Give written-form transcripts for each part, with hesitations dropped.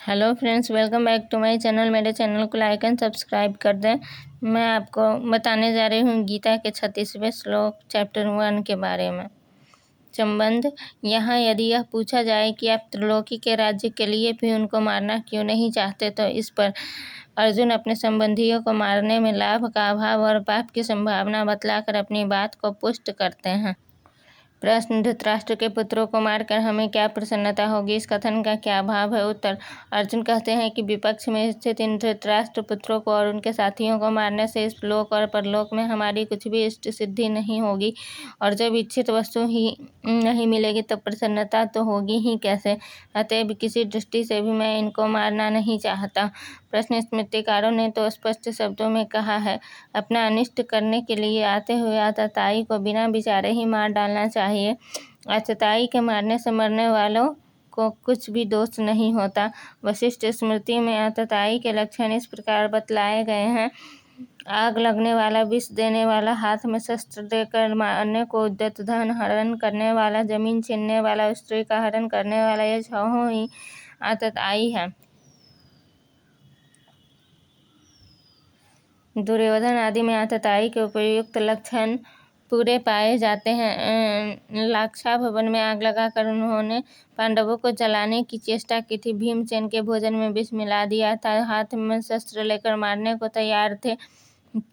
Hello friends, welcome back to my channel. मेरे channel को like and subscribe कर दें। मैं आपको बताने जा रही हूँ गीता के 36वें श्लोक चैप्टर 1 के बारे में। संबंध। यहाँ यदि यह पूछा जाए कि आप त्रिलोकी के राज्य के लिए भी उनको मारना क्यों नहीं चाहते, तो इस पर अर्जुन अपने संबंधियों को मारने में लाभ का अभाव और पाप की संभावना बतलाकर अपनी बात को पुष्ट करते हैं। प्रश्न। धृतराष्ट्र के पुत्रों को मारकर हमें क्या प्रसन्नता होगी, इस कथन का क्या भाव है? उत्तर। अर्जुन कहते हैं कि विपक्ष में स्थित इन धृतराष्ट्र पुत्रों को और उनके साथियों को मारने से इस लोक और परलोक में हमारी कुछ भी इष्ट सिद्धि नहीं होगी, और जब इच्छित वस्तु ही नहीं मिलेगी तब प्रसन्नता तो होगी ही कैसे। अतएव किसी दृष्टि से भी मैं इनको मारना नहीं चाहता। प्रश्न। स्मृतिकारों ने तो स्पष्ट शब्दों में कहा है, अपना अनिष्ट करने के लिए आते हुए आतताई को बिना विचारे ही मार डालना चाहिए। आतताई के मारने से मरने वालों को कुछ भी दोष नहीं होता। वशिष्ठ स्मृति में आतताई के लक्षण इस प्रकार बतलाए गए हैं। आग लगने वाला, विष देने वाला, हाथ में शस्त्र देकर मारने को उद्यत, धन हरण करने वाला, जमीन छीनने वाला, स्त्री का हरण करने वाला, ये छहों ही आतताई है। दुर्योधन आदि में आतताई के उपयुक्त लक्षण पूरे पाए जाते हैं। लाक्षा भवन में आग लगाकर उन्होंने पांडवों को जलाने की चेष्टा की थी। भीमसेन के भोजन में विष मिला दिया था। हाथ में शस्त्र लेकर मारने को तैयार थे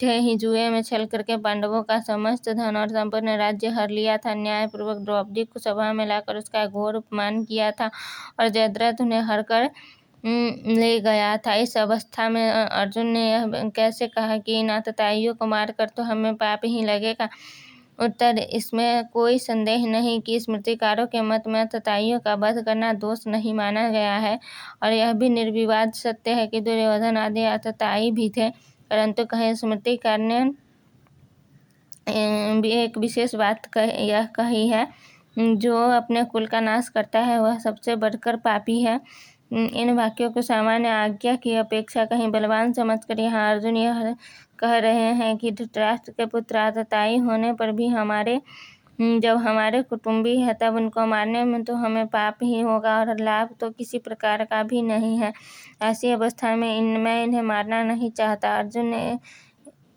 ही जुए में छल करके पांडवों का समस्त धन और संपूर्ण राज्य हर लिया था। न्यायपूर्वक द्रौपदी को सभा में लाकर उसका घोर अपमान किया था और जयद्रथ उन्हें हरकर ले गया था। इस अवस्था में अर्जुन ने यह कैसे कहा कि इन आतताइयों को मारकर तो हमें पाप ही लगेगा? उत्तर। इसमें कोई संदेह नहीं कि स्मृतिकारों के मत में आतताइयों का वध करना दोष नहीं माना गया है, और यह भी निर्विवाद सत्य है कि दुर्योधन आदि आतताई भी थे, परंतु कहीं स्मृतिकार ने एक विशेष बात यह कही है, जो अपने कुल का नाश करता है वह सबसे बढ़कर पापी है। इन वाक्यों को सामान्य आज्ञा की अपेक्षा कहीं बलवान समझकर यहाँ अर्जुन यह कह रहे हैं कि धृतराष्ट्र के पुत्र आतताई होने पर भी जब हमारे कुटुंबी है तब उनको मारने में तो हमें पाप ही होगा और लाभ तो किसी प्रकार का भी नहीं है। ऐसी अवस्था में मैं इन्हें मारना नहीं चाहता। अर्जुन ने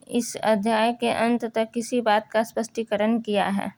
इस अध्याय के अंत तक किसी बात का स्पष्टीकरण किया है।